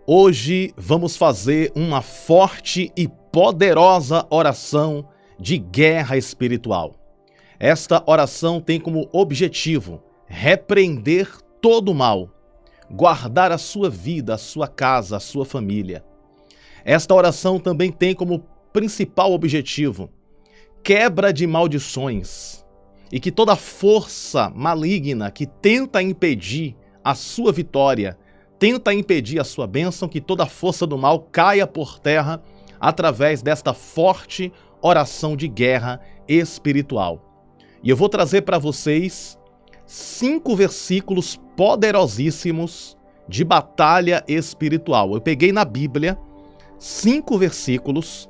Hoje vamos fazer uma forte e poderosa oração de guerra espiritual. Esta oração tem como objetivo repreender todo o mal, guardar a sua vida, a sua casa, a sua família. Esta oração também tem como principal objetivo quebra de maldições e que toda força maligna que tenta impedir a sua vitória, tenta impedir a sua bênção, que toda força do mal caia por terra através desta forte oração de guerra espiritual. E eu vou trazer para vocês 5 versículos poderosíssimos de batalha espiritual. Eu peguei na Bíblia 5 versículos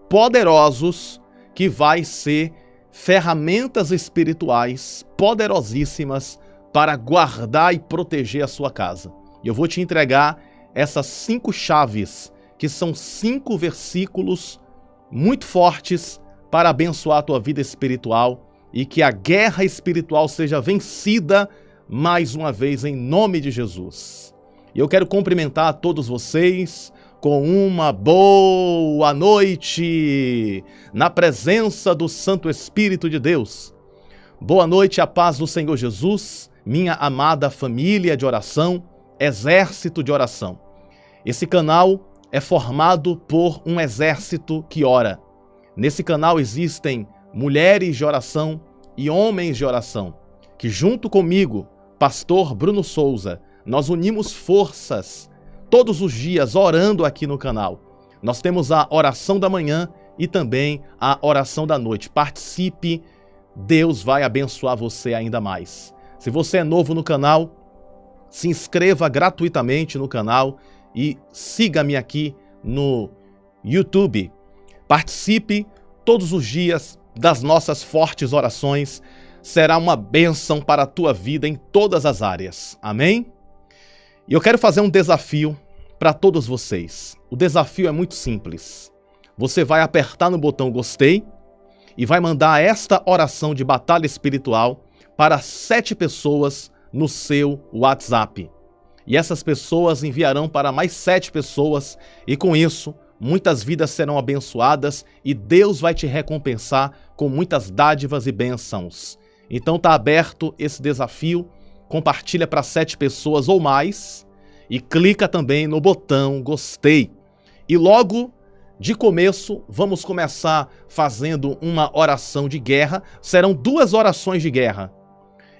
poderosos que vai ser ferramentas espirituais poderosíssimas para guardar e proteger a sua casa. E eu vou te entregar essas 5 chaves, que são 5 versículos muito fortes para abençoar a tua vida espiritual e que a guerra espiritual seja vencida mais uma vez em nome de Jesus. E eu quero cumprimentar a todos vocês com uma boa noite na presença do Santo Espírito de Deus. Boa noite, a paz do Senhor Jesus, minha amada família de oração, exército de oração. Esse canal é formado por um exército que ora. Nesse canal existem mulheres de oração e homens de oração, que junto comigo, pastor Bruno Souza, nós unimos forças todos os dias orando aqui no canal. Nós temos a oração da manhã e também a oração da noite. Participe, Deus vai abençoar você ainda mais. Se você é novo no canal, se inscreva gratuitamente no canal e siga-me aqui no YouTube. Participe todos os dias das nossas fortes orações. Será uma bênção para a tua vida em todas as áreas. Amém? E eu quero fazer um desafio para todos vocês. O desafio é muito simples. Você vai apertar no botão gostei e vai mandar esta oração de batalha espiritual para 7 pessoas no seu WhatsApp. E essas pessoas enviarão para mais 7 pessoas e com isso muitas vidas serão abençoadas e Deus vai te recompensar com muitas dádivas e bênçãos. Então tá aberto esse desafio, compartilha para 7 pessoas ou mais e clica também no botão gostei. E logo de começo vamos começar fazendo uma oração de guerra, serão 2 orações de guerra.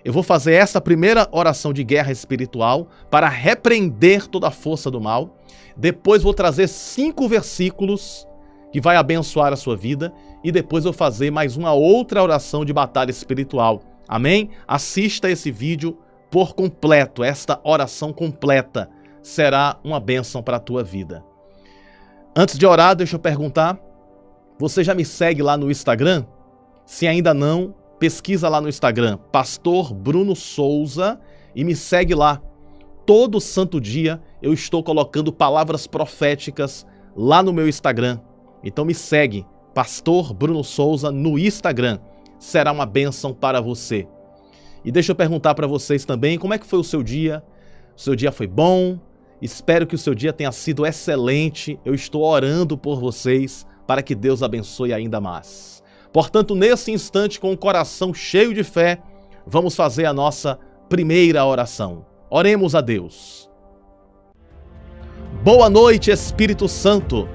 Eu vou fazer essa primeira oração de guerra espiritual para repreender toda a força do mal. Depois vou trazer 5 versículos que vai abençoar a sua vida. E depois vou fazer mais uma outra oração de batalha espiritual. Amém? Assista esse vídeo por completo. Esta oração completa será uma bênção para a tua vida. Antes de orar, deixa eu perguntar. Você já me segue lá no Instagram? Se ainda não, pesquisa lá no Instagram, Pastor Bruno Souza, e me segue lá. Todo santo dia eu estou colocando palavras proféticas lá no meu Instagram. Então me segue, Pastor Bruno Souza, no Instagram. Será uma bênção para você. E deixa eu perguntar para vocês também, como é que foi o seu dia? O seu dia foi bom? Espero que o seu dia tenha sido excelente. Eu estou orando por vocês para que Deus abençoe ainda mais. Portanto, nesse instante, com o coração cheio de fé, vamos fazer a nossa primeira oração. Oremos a Deus. Boa noite, Espírito Santo.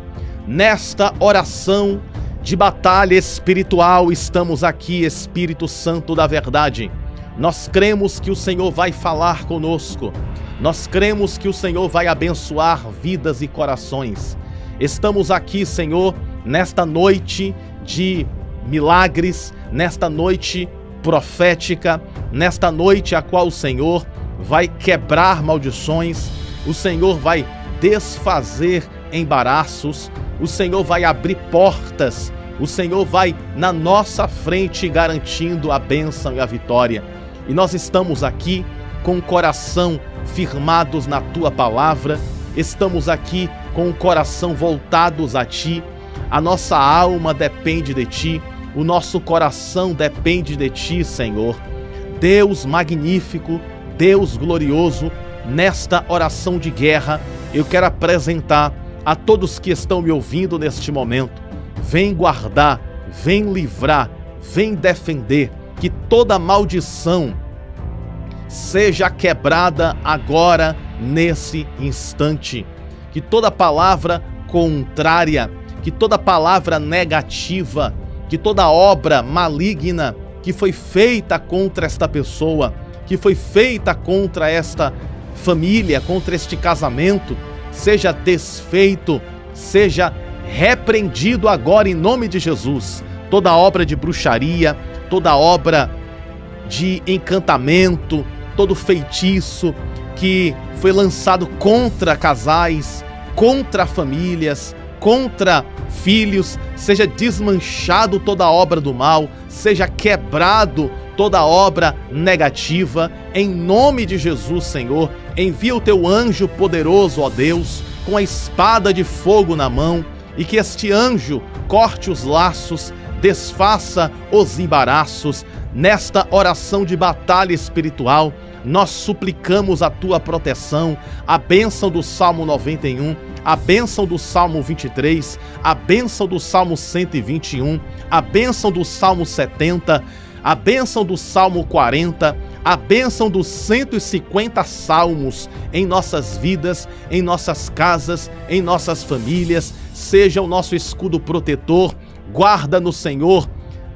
Nesta oração de batalha espiritual, estamos aqui, Espírito Santo da verdade. Nós cremos que o Senhor vai falar conosco. Nós cremos que o Senhor vai abençoar vidas e corações. Estamos aqui, Senhor, nesta noite de milagres, nesta noite profética, nesta noite a qual o Senhor vai quebrar maldições, o Senhor vai desfazer embaraços, o Senhor vai abrir portas, o Senhor vai na nossa frente garantindo a bênção e a vitória. E nós estamos aqui com o coração firmados na Tua Palavra, estamos aqui com o coração voltados a Ti, a nossa alma depende de Ti, o nosso coração depende de Ti, Senhor. Deus magnífico, Deus glorioso, nesta oração de guerra, eu quero apresentar a todos que estão me ouvindo neste momento. Vem guardar, vem livrar, vem defender, que toda maldição seja quebrada agora, nesse instante. Que toda palavra contrária, que toda palavra negativa, que toda obra maligna que foi feita contra esta pessoa, que foi feita contra esta família, contra este casamento, seja desfeito, seja repreendido agora em nome de Jesus. Toda obra de bruxaria, toda obra de encantamento, todo feitiço que foi lançado contra casais, contra famílias, contra filhos, seja desmanchado toda obra do mal, seja quebrado toda obra negativa, em nome de Jesus, Senhor. Envia o teu anjo poderoso, ó Deus, com a espada de fogo na mão, e que este anjo corte os laços, desfaça os embaraços. Nesta oração de batalha espiritual, nós suplicamos a tua proteção, a bênção do Salmo 91, a bênção do Salmo 23, a bênção do Salmo 121, a bênção do Salmo 70, a bênção do Salmo 40, a bênção dos 150 salmos em nossas vidas, em nossas casas, em nossas famílias. Seja o nosso escudo protetor. Guarda-nos, Senhor,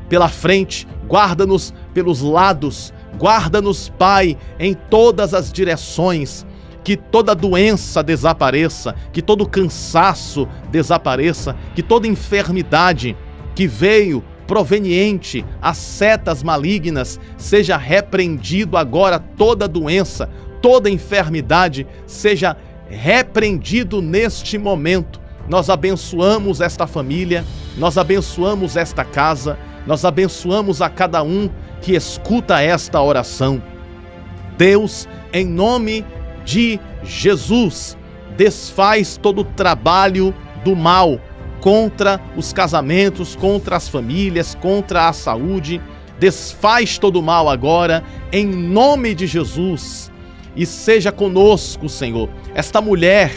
pela frente, guarda-nos pelos lados, guarda-nos, Pai, em todas as direções. Que toda doença desapareça, que todo cansaço desapareça, que toda enfermidade que veio proveniente a setas malignas seja repreendido agora. Toda doença, toda enfermidade seja repreendido neste momento. Nós abençoamos esta família, nós abençoamos esta casa, nós abençoamos a cada um que escuta esta oração. Deus, em nome de Jesus, desfaz todo o trabalho do mal contra os casamentos, contra as famílias, contra a saúde. Desfaz todo o mal agora, em nome de Jesus. E seja conosco, Senhor, esta mulher,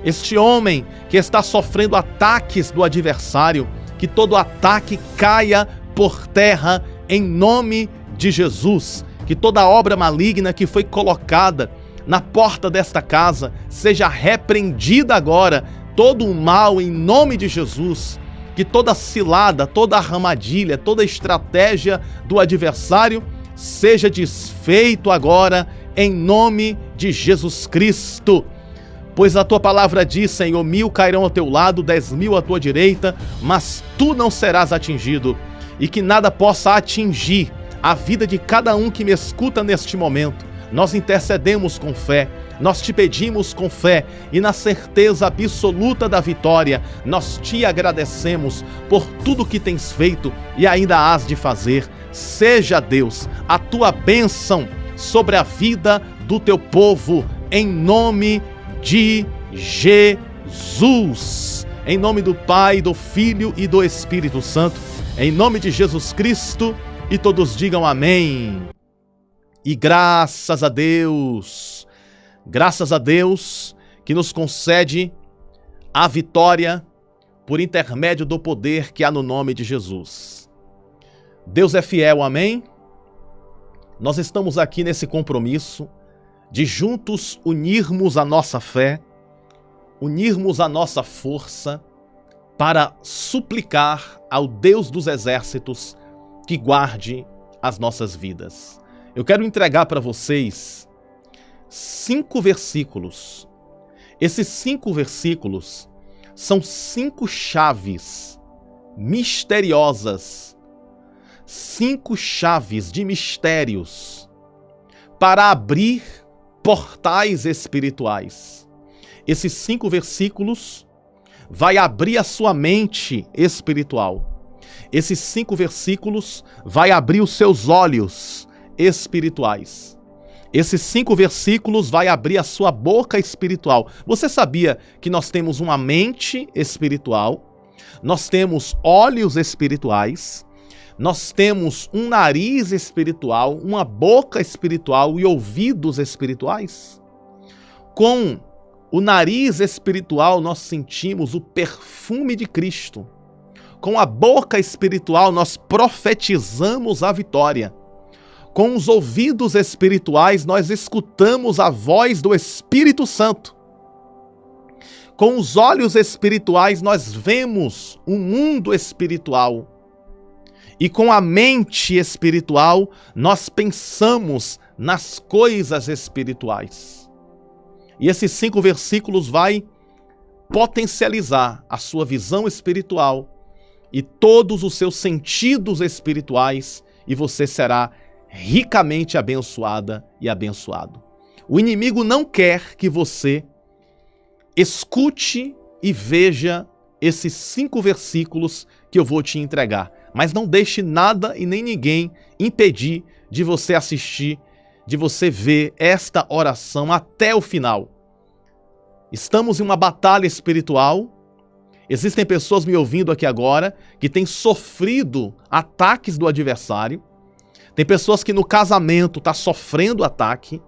este homem que está sofrendo ataques do adversário, que todo ataque caia por terra, em nome de Jesus. Que toda obra maligna que foi colocada na porta desta casa seja repreendida agora. Todo o mal, em nome de Jesus. Que toda cilada, toda armadilha, toda estratégia do adversário seja desfeito agora, em nome de Jesus Cristo. Pois a tua palavra diz, Senhor, 1000 cairão ao teu lado, 10.000 à tua direita, mas tu não serás atingido. E que nada possa atingir a vida de cada um que me escuta neste momento. Nós intercedemos com fé, nós te pedimos com fé e na certeza absoluta da vitória. Nós te agradecemos por tudo que tens feito e ainda hás de fazer. Seja, Deus, a tua bênção sobre a vida do teu povo, em nome de Jesus. Em nome do Pai, do Filho e do Espírito Santo, em nome de Jesus Cristo, e todos digam amém. E graças a Deus que nos concede a vitória por intermédio do poder que há no nome de Jesus. Deus é fiel, amém? Nós estamos aqui nesse compromisso de juntos unirmos a nossa fé, unirmos a nossa força para suplicar ao Deus dos exércitos que guarde as nossas vidas. Eu quero entregar para vocês 5 versículos. Esses 5 versículos são 5 chaves misteriosas, 5 chaves de mistérios para abrir portais espirituais. Esses 5 versículos vai abrir a sua mente espiritual. Esses 5 versículos vai abrir os seus olhos espirituais. Esses 5 versículos vai abrir a sua boca espiritual. Você sabia que nós temos uma mente espiritual, nós temos olhos espirituais, nós temos um nariz espiritual, uma boca espiritual e ouvidos espirituais? Com o nariz espiritual nós sentimos o perfume de Cristo. Com a boca espiritual nós profetizamos a vitória. Com os ouvidos espirituais nós escutamos a voz do Espírito Santo. Com os olhos espirituais nós vemos o mundo espiritual. E com a mente espiritual nós pensamos nas coisas espirituais. E esses 5 versículos vai potencializar a sua visão espiritual e todos os seus sentidos espirituais, e você será ricamente abençoada e abençoado. O inimigo não quer que você escute e veja esses 5 versículos que eu vou te entregar, mas não deixe nada e nem ninguém impedir de você assistir, de você ver esta oração até o final. Estamos em uma batalha espiritual. Existem pessoas me ouvindo aqui agora que têm sofrido ataques do adversário. Tem pessoas que no casamento estão sofrendo ataque.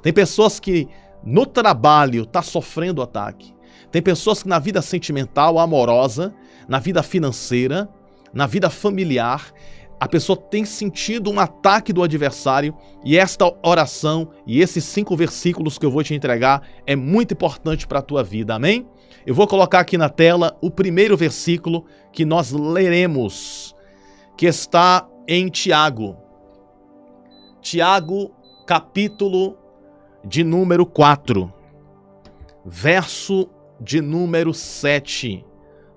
Tem pessoas que no trabalho estão sofrendo ataque. Tem pessoas que na vida sentimental, amorosa, na vida financeira, na vida familiar, a pessoa tem sentido um ataque do adversário, e esta oração e esses 5 versículos que eu vou te entregar é muito importante para a tua vida, amém? Eu vou colocar aqui na tela o primeiro versículo que nós leremos, que está em Tiago. Tiago, capítulo de número 4, verso de número 7,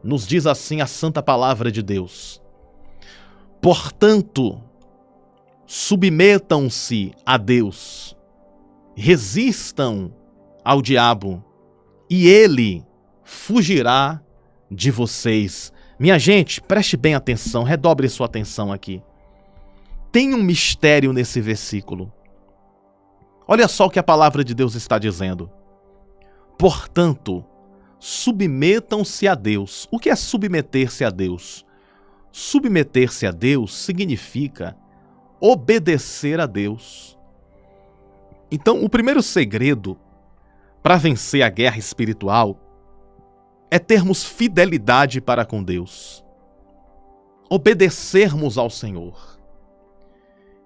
nos diz assim a santa palavra de Deus: portanto, submetam-se a Deus, resistam ao diabo, e ele fugirá de vocês. Minha gente, preste bem atenção, redobre sua atenção aqui. Tem um mistério nesse versículo. Olha só o que a palavra de Deus está dizendo. Portanto, submetam-se a Deus. O que é submeter-se a Deus? Submeter-se a Deus significa obedecer a Deus. Então, o primeiro segredo para vencer a guerra espiritual é termos fidelidade para com Deus. Obedecermos ao Senhor.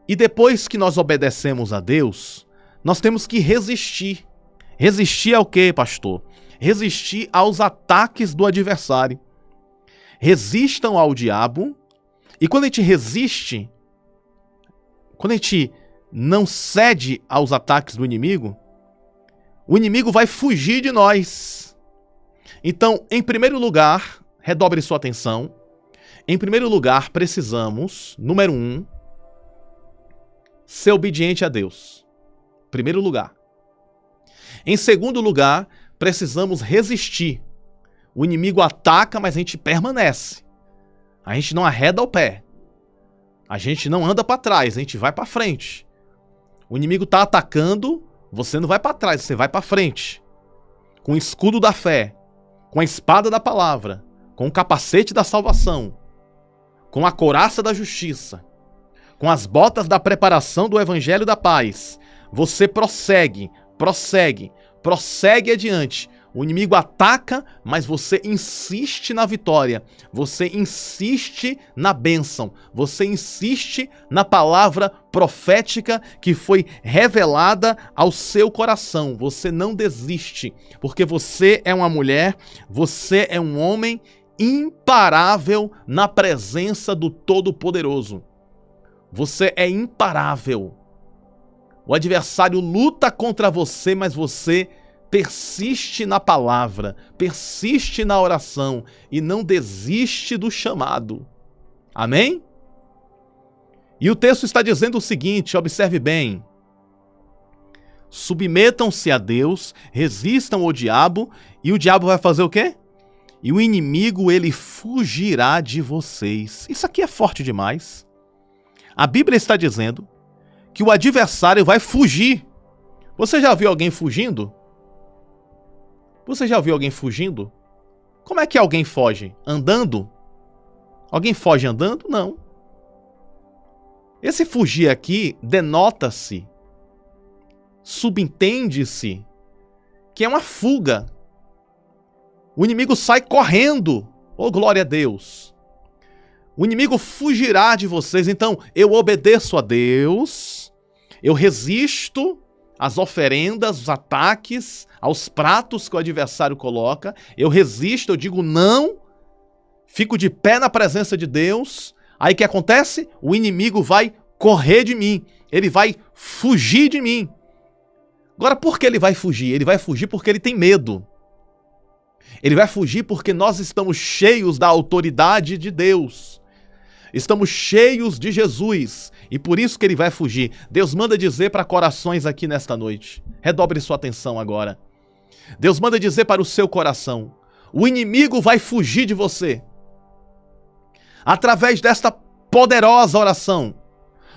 E depois que nós obedecemos a Deus, nós temos que resistir. Resistir ao quê, pastor? Resistir aos ataques do adversário. Resistam ao diabo, e quando a gente resiste, quando a gente não cede aos ataques do inimigo, o inimigo vai fugir de nós. Então, em primeiro lugar, redobre sua atenção, em primeiro lugar precisamos, número 1, ser obediente a Deus. Primeiro lugar. Em segundo lugar, precisamos resistir. O inimigo ataca, mas a gente permanece. A gente não arreda o pé. A gente não anda para trás, a gente vai para frente. O inimigo está atacando, você não vai para trás, você vai para frente. Com o escudo da fé, com a espada da palavra, com o capacete da salvação, com a couraça da justiça, com as botas da preparação do evangelho da paz. Você prossegue adiante. O inimigo ataca, mas você insiste na vitória, você insiste na bênção, você insiste na palavra profética que foi revelada ao seu coração. Você não desiste, porque você é uma mulher, você é um homem imparável na presença do Todo-Poderoso. Você é imparável. O adversário luta contra você, mas você persiste na palavra, persiste na oração e não desiste do chamado. Amém? E o texto está dizendo o seguinte, observe bem. Submetam-se a Deus, resistam ao diabo, e o diabo vai fazer o quê? E o inimigo, ele fugirá de vocês. Isso aqui é forte demais. A Bíblia está dizendo que o adversário vai fugir. Você já viu alguém fugindo? Você já viu alguém fugindo? Como é que alguém foge? Andando? Alguém foge andando? Não. Esse fugir aqui denota-se, subentende-se, que é uma fuga. O inimigo sai correndo. Oh, glória a Deus. O inimigo fugirá de vocês. Então, eu obedeço a Deus, eu resisto às oferendas, aos ataques, aos pratos que o adversário coloca. Eu resisto, eu digo não, fico de pé na presença de Deus. Aí o que acontece? O inimigo vai correr de mim, ele vai fugir de mim. Agora, por que ele vai fugir? Ele vai fugir porque ele tem medo. Ele vai fugir porque nós estamos cheios da autoridade de Deus. Estamos cheios de Jesus e por isso que ele vai fugir. Deus manda dizer para corações aqui nesta noite. Redobre sua atenção agora. Deus manda dizer para o seu coração: o inimigo vai fugir de você. Através desta poderosa oração,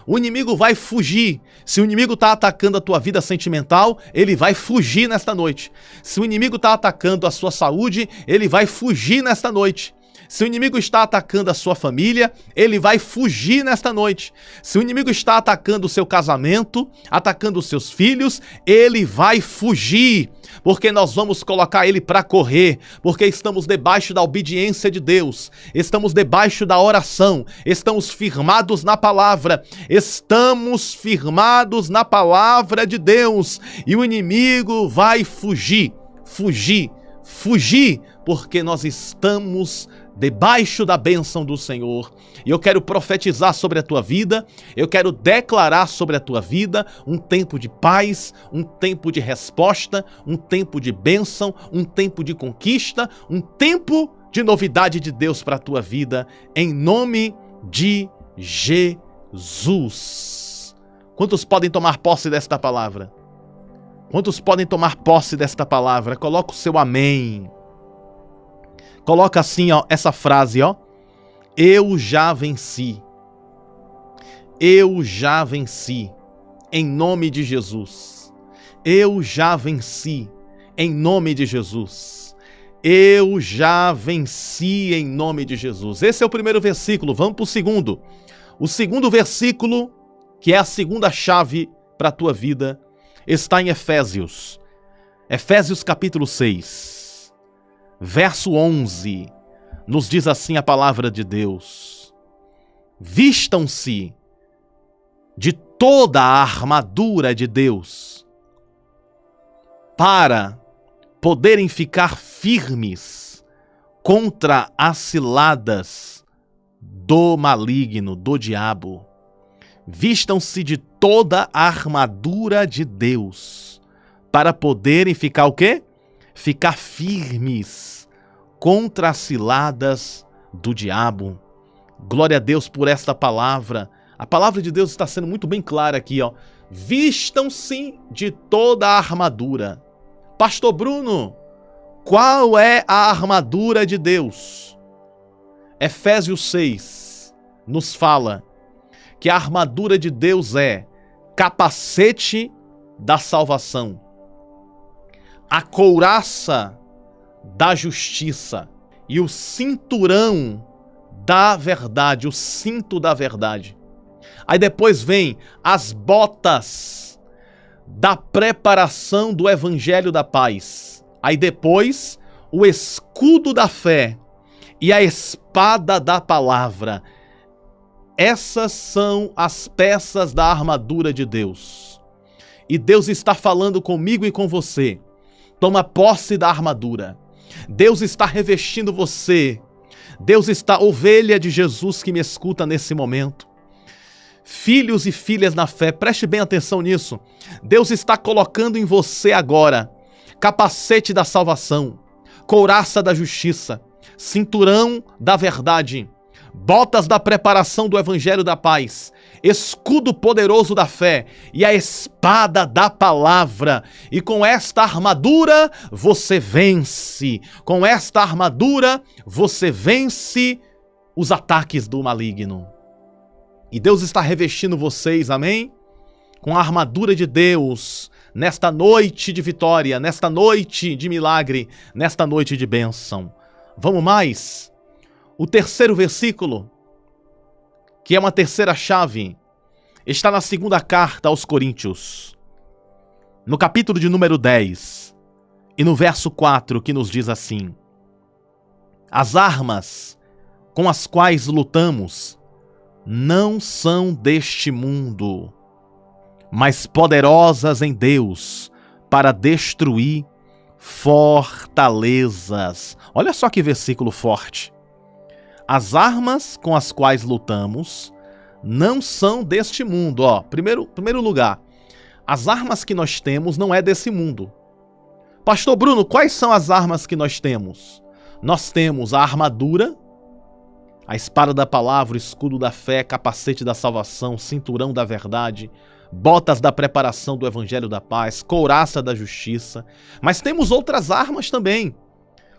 o inimigo vai fugir. Se o inimigo está atacando a tua vida sentimental, ele vai fugir nesta noite. Se o inimigo está atacando a sua saúde, ele vai fugir nesta noite. Se o inimigo está atacando a sua família, ele vai fugir nesta noite. Se o inimigo está atacando o seu casamento, atacando os seus filhos, ele vai fugir. Porque nós vamos colocar ele para correr, porque estamos debaixo da obediência de Deus, estamos debaixo da oração, estamos firmados na palavra, estamos firmados na palavra de Deus, e o inimigo vai fugir, porque nós estamos debaixo da bênção do Senhor. E eu quero profetizar sobre a tua vida, eu quero declarar sobre a tua vida um tempo de paz, um tempo de resposta, um tempo de bênção, um tempo de conquista, um tempo de novidade de Deus para a tua vida, em nome de Jesus. Quantos podem tomar posse desta palavra? Quantos podem tomar posse desta palavra? Coloca o seu amém. Coloca assim, ó, essa frase, ó. Eu já venci. Eu já venci. Em nome de Jesus. Eu já venci. Em nome de Jesus. Eu já venci em nome de Jesus. Esse é o primeiro versículo. Vamos para o segundo. O segundo versículo, que é a segunda chave para a tua vida, está em Efésios. Efésios capítulo 6. Verso 11, nos diz assim a palavra de Deus: vistam-se de toda a armadura de Deus, para poderem ficar firmes contra as ciladas do maligno, do diabo. Vistam-se de toda a armadura de Deus, para poderem ficar o quê? Ficar firmes contra as ciladas do diabo. Glória a Deus por esta palavra. A palavra de Deus está sendo muito bem clara aqui, ó. Vistam-se de toda a armadura. Pastor Bruno, qual é a armadura de Deus? Efésios 6 nos fala que a armadura de Deus é capacete da salvação, a couraça da justiça e o cinturão da verdade, o cinto da verdade. Aí depois vem as botas da preparação do evangelho da paz. Aí depois o escudo da fé e a espada da palavra. Essas são as peças da armadura de Deus. E Deus está falando comigo e com você. Toma posse da armadura. Deus está revestindo você. Deus está, ovelha de Jesus que me escuta nesse momento. Filhos e filhas na fé, preste bem atenção nisso. Deus está colocando em você agora capacete da salvação, couraça da justiça, cinturão da verdade, botas da preparação do evangelho da paz, escudo poderoso da fé e a espada da palavra. E com esta armadura você vence. Com esta armadura você vence os ataques do maligno. E Deus está revestindo vocês, amém? Com a armadura de Deus, nesta noite de vitória, nesta noite de milagre, nesta noite de bênção. Vamos mais? O terceiro versículo, que é uma terceira chave, está na segunda carta aos Coríntios, no capítulo de número 10, E no verso 4 que nos diz assim: as armas com as quais lutamos não são deste mundo, mas poderosas em Deus para destruir fortalezas. Olha só que versículo forte. As armas com as quais lutamos não são deste mundo. Ó, primeiro lugar, as armas que nós temos não é desse mundo. Pastor Bruno, quais são as armas que nós temos? Nós temos a armadura, a espada da palavra, o escudo da fé, capacete da salvação, cinturão da verdade, botas da preparação do evangelho da paz, couraça da justiça. Mas temos outras armas também.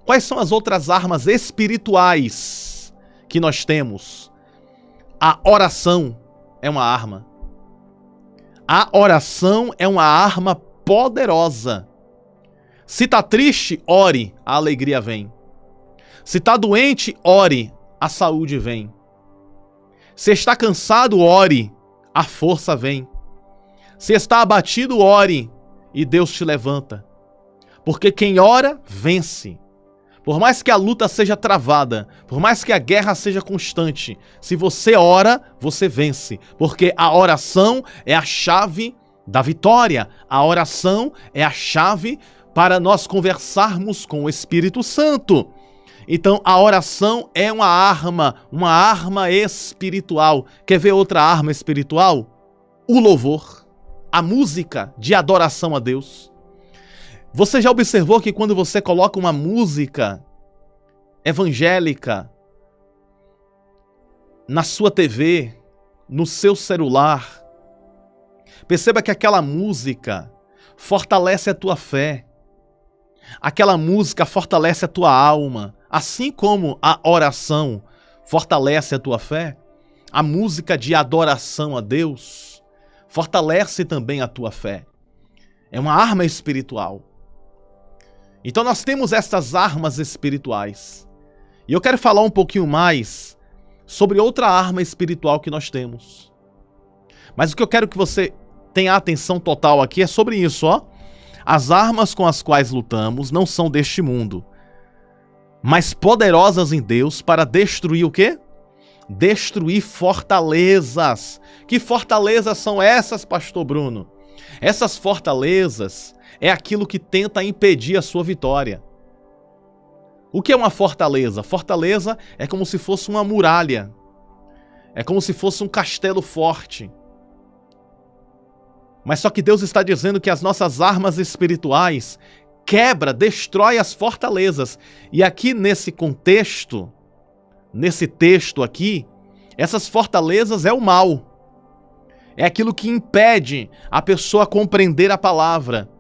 Quais são as outras armas espirituais que nós temos? A oração é uma arma. A oração é uma arma poderosa. Se está triste, ore, a alegria vem. Se está doente, ore, a saúde vem. Se está cansado, ore, a força vem. Se está abatido, ore, e Deus te levanta. Porque quem ora, vence. Por mais que a luta seja travada, por mais que a guerra seja constante, se você ora, você vence. Porque a oração é a chave da vitória. A oração é a chave para nós conversarmos com o Espírito Santo. Então a oração é uma arma espiritual. Quer ver outra arma espiritual? O louvor, a música de adoração a Deus. Você já observou que quando você coloca uma música evangélica na sua TV, no seu celular, perceba que aquela música fortalece a tua fé. Aquela música fortalece a tua alma. Assim como a oração fortalece a tua fé, a música de adoração a Deus fortalece também a tua fé. É uma arma espiritual. Então nós temos essas armas espirituais. E eu quero falar um pouquinho mais sobre outra arma espiritual que nós temos. Mas o que eu quero que você tenha atenção total aqui é sobre isso, ó. As armas com as quais lutamos não são deste mundo, mas poderosas em Deus para destruir o quê? Destruir fortalezas. Que fortalezas são essas, pastor Bruno? Essas fortalezas é aquilo que tenta impedir a sua vitória. O que é uma fortaleza? Fortaleza é como se fosse uma muralha. É como se fosse um castelo forte. Mas só que Deus está dizendo que as nossas armas espirituais quebra, destrói as fortalezas. E aqui nesse contexto, nesse texto aqui, essas fortalezas é o mal. É aquilo que impede a pessoa compreender a palavra.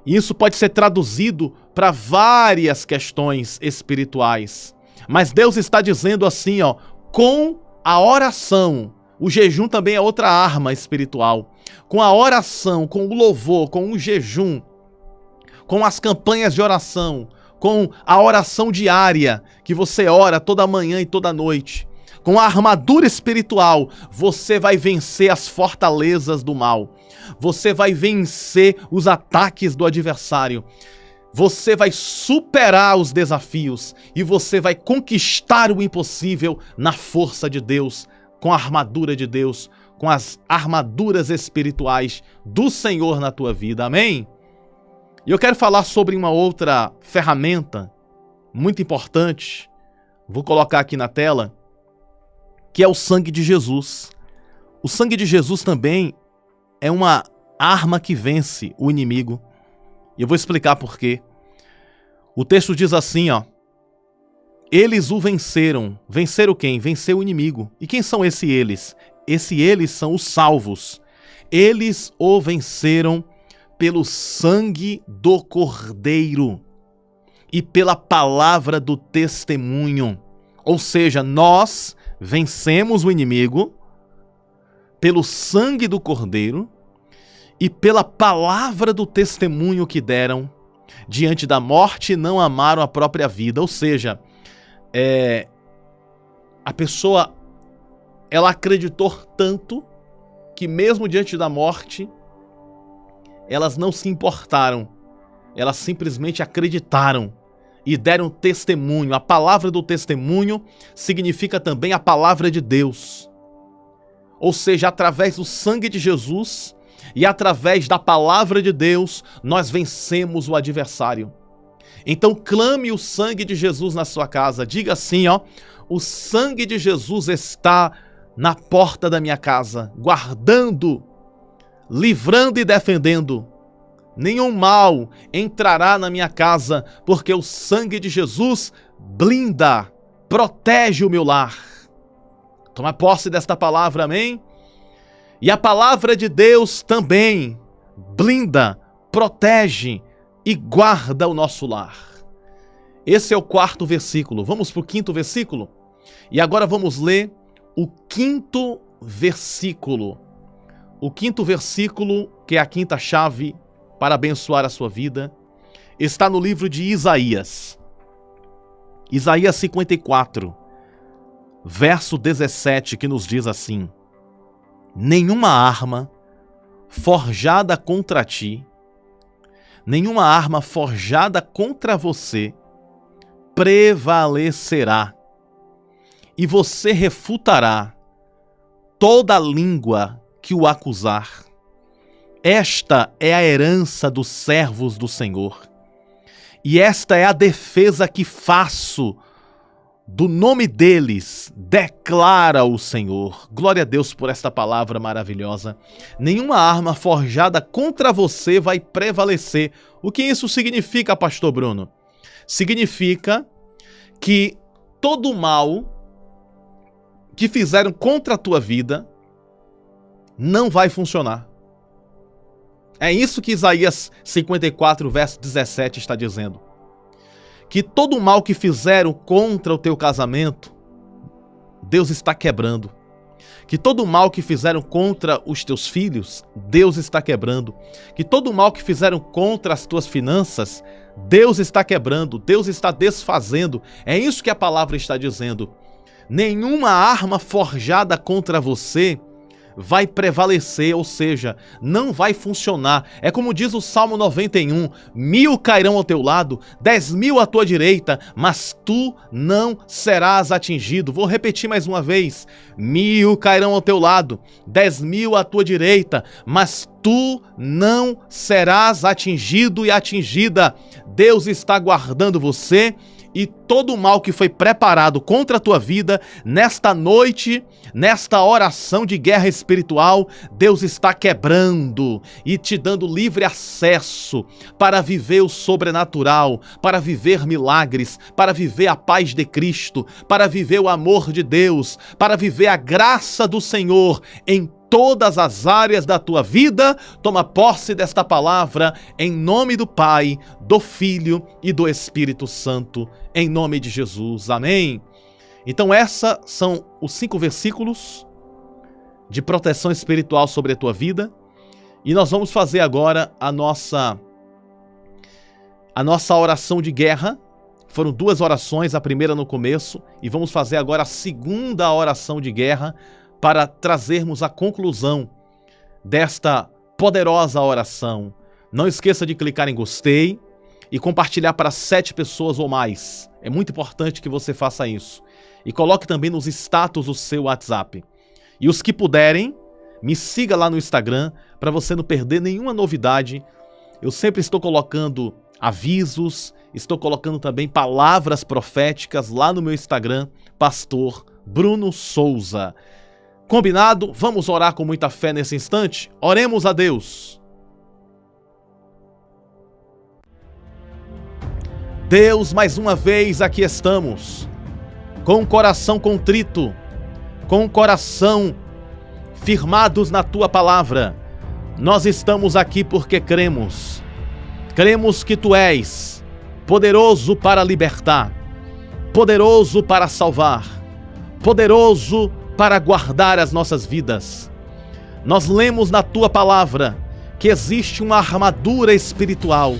E isso pode ser traduzido para várias questões espirituais. Mas Deus está dizendo assim, ó, com a oração. O jejum também é outra arma espiritual. Com a oração, com o louvor, com o jejum, com as campanhas de oração, com a oração diária, que você ora toda manhã e toda noite, com a armadura espiritual, você vai vencer as fortalezas do mal. Você vai vencer os ataques do adversário. Você vai superar os desafios e você vai conquistar o impossível na força de Deus, com a armadura de Deus, com as armaduras espirituais do Senhor na tua vida. Amém? E eu quero falar sobre uma outra ferramenta muito importante. Vou colocar aqui na tela, que é o sangue de Jesus. O sangue de Jesus também é uma arma que vence o inimigo. E eu vou explicar por quê. O texto diz assim, ó. Eles o venceram. Venceram quem? Venceu o inimigo. E quem são esses eles? Eles são os salvos. Eles o venceram pelo sangue do Cordeiro e pela palavra do testemunho. Ou seja, nós vencemos o inimigo pelo sangue do Cordeiro e pela palavra do testemunho que deram. Diante da morte não amaram a própria vida. Ou seja, a pessoa ela acreditou tanto que mesmo diante da morte elas não se importaram elas simplesmente acreditaram e deram testemunho. A palavra do testemunho significa também a palavra de Deus. Ou seja, através do sangue de Jesus e através da palavra de Deus, nós vencemos o adversário. Então clame o sangue de Jesus na sua casa. Diga assim, ó: o sangue de Jesus está na porta da minha casa, guardando, livrando e defendendo. Nenhum mal entrará na minha casa, porque o sangue de Jesus blinda, protege o meu lar. Toma posse desta palavra, amém? E a palavra de Deus também blinda, protege e guarda o nosso lar. Esse é o 4º versículo. Vamos para o 5º versículo? E agora vamos ler o 5º versículo. O 5º versículo, que é a 5ª chave para abençoar a sua vida, está no livro de Isaías. Isaías 54, verso 17, que nos diz assim: nenhuma arma forjada contra ti, nenhuma arma forjada contra você prevalecerá, e você refutará toda língua que o acusar. Esta é a herança dos servos do Senhor, e esta é a defesa que faço do nome deles, declara o Senhor. Glória a Deus por esta palavra maravilhosa. Nenhuma arma forjada contra você vai prevalecer. O que isso significa, pastor Bruno? Significa que todo o mal que fizeram contra a tua vida não vai funcionar. É isso que Isaías 54, verso 17 está dizendo. Que todo o mal que fizeram contra o teu casamento, Deus está quebrando. Que todo o mal que fizeram contra os teus filhos, Deus está quebrando. Que todo o mal que fizeram contra as tuas finanças, Deus está quebrando, Deus está desfazendo. É isso que a palavra está dizendo. Nenhuma arma forjada contra você vai prevalecer, ou seja, não vai funcionar. É como diz o Salmo 91, 1000 cairão ao teu lado, 10.000 à tua direita, mas tu não serás atingido. Vou repetir mais uma vez: 1000 cairão ao teu lado, 10.000 à tua direita, mas tu não serás atingido e atingida. Deus está guardando você. E todo o mal que foi preparado contra a tua vida, nesta noite, nesta oração de guerra espiritual, Deus está quebrando e te dando livre acesso para viver o sobrenatural, para viver milagres, para viver a paz de Cristo, para viver o amor de Deus, para viver a graça do Senhor em todas as áreas da tua vida. Toma posse desta palavra em nome do Pai, do Filho e do Espírito Santo, em nome de Jesus. Amém. Então esses são os 5 versículos de proteção espiritual sobre a tua vida. E nós vamos fazer agora a nossa oração de guerra. Foram 2 orações, a primeira no começo, e vamos fazer agora a segunda oração de guerra, para trazermos a conclusão desta poderosa oração. Não esqueça de clicar em gostei e compartilhar para 7 pessoas ou mais. É muito importante que você faça isso. E coloque também nos status o seu WhatsApp. E os que puderem, me siga lá no Instagram para você não perder nenhuma novidade. Eu sempre estou colocando avisos, estou colocando também palavras proféticas lá no meu Instagram, Pastor Bruno Souza. Combinado? Vamos orar com muita fé nesse instante? Oremos a Deus. Deus, mais uma vez aqui estamos, com o coração contrito, com o coração firmados na Tua Palavra. Nós estamos aqui porque cremos. Cremos que Tu és poderoso para libertar, poderoso para salvar, poderoso para guardar as nossas vidas. Nós lemos na Tua Palavra que existe uma armadura espiritual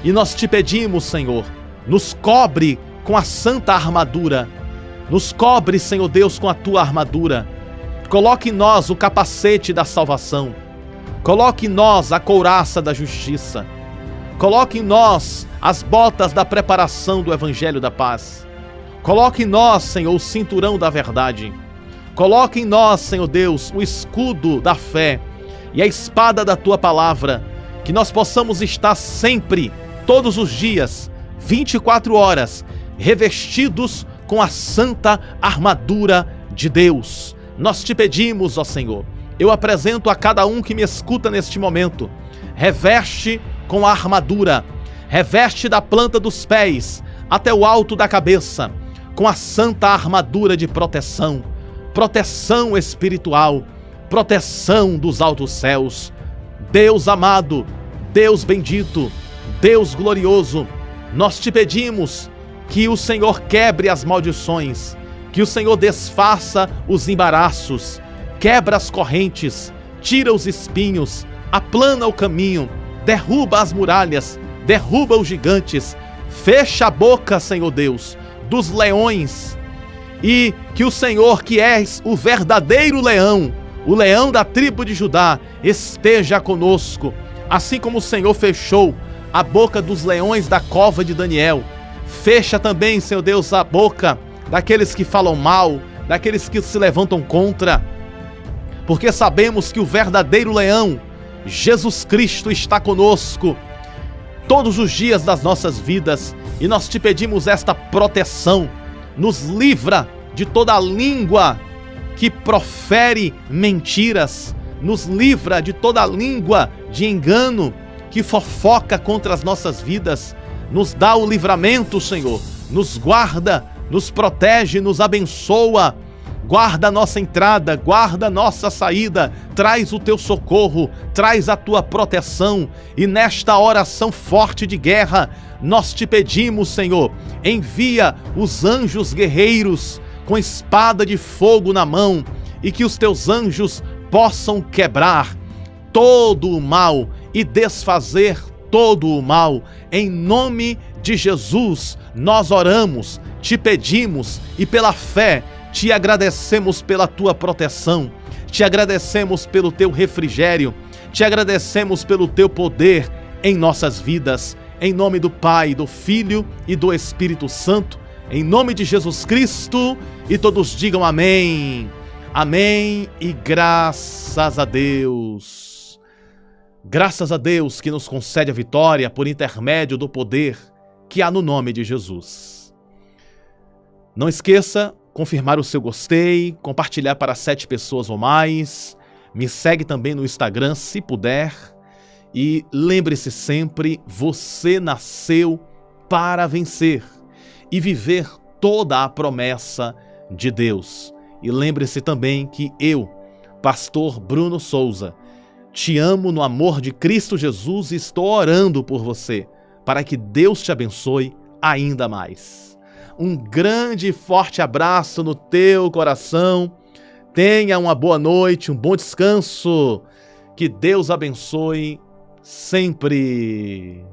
e nós te pedimos, Senhor, nos cobre com a santa armadura, nos cobre, Senhor Deus, com a Tua armadura. Coloque em nós o capacete da salvação, coloque em nós a couraça da justiça, Coloque em nós as botas da preparação do Evangelho da Paz. Coloque em nós, Senhor, o cinturão da verdade. Coloque em nós, Senhor Deus, o escudo da fé e a espada da Tua palavra, que nós possamos estar sempre, todos os dias, 24 horas, revestidos com a santa armadura de Deus. Nós te pedimos, ó Senhor, eu apresento a cada um que me escuta neste momento, reveste com a armadura, reveste da planta dos pés até o alto da cabeça, com a santa armadura de proteção, proteção espiritual, proteção dos altos céus. Deus amado, Deus bendito, Deus glorioso, nós te pedimos que o Senhor quebre as maldições, que o Senhor desfaça os embaraços, quebra as correntes, tira os espinhos, aplana o caminho, derruba as muralhas, derruba os gigantes, fecha a boca, Senhor Deus, dos leões, e que o Senhor, que és o verdadeiro leão, o leão da tribo de Judá, esteja conosco, assim como o Senhor fechou a boca dos leões da cova de Daniel. Fecha também, Senhor Deus, a boca daqueles que falam mal, daqueles que se levantam contra, porque sabemos que o verdadeiro leão, Jesus Cristo, está conosco todos os dias das nossas vidas, e nós te pedimos esta proteção. Nos livra de toda língua que profere mentiras, nos livra de toda língua de engano que fofoca contra as nossas vidas. Nos dá o livramento, Senhor, nos guarda, nos protege, nos abençoa, guarda a nossa entrada, guarda a nossa saída, traz o teu socorro, traz a tua proteção, e nesta oração forte de guerra, nós te pedimos, Senhor, envia os anjos guerreiros com espada de fogo na mão, e que os teus anjos possam quebrar todo o mal e desfazer todo o mal. Em nome de Jesus, nós oramos, te pedimos e pela fé te agradecemos pela tua proteção, te agradecemos pelo teu refrigério, te agradecemos pelo teu poder em nossas vidas. Em nome do Pai, do Filho e do Espírito Santo, em nome de Jesus Cristo, e todos digam amém. Amém e graças a Deus. Graças a Deus que nos concede a vitória por intermédio do poder que há no nome de Jesus. Não esqueça confirmar o seu gostei, compartilhar para 7 pessoas ou mais. Me segue também no Instagram, se puder. E lembre-se sempre, você nasceu para vencer e viver toda a promessa de Deus. E lembre-se também que eu, pastor Bruno Souza, te amo no amor de Cristo Jesus e estou orando por você, para que Deus te abençoe ainda mais. Um grande e forte abraço no teu coração. Tenha uma boa noite, um bom descanso. Que Deus abençoe sempre.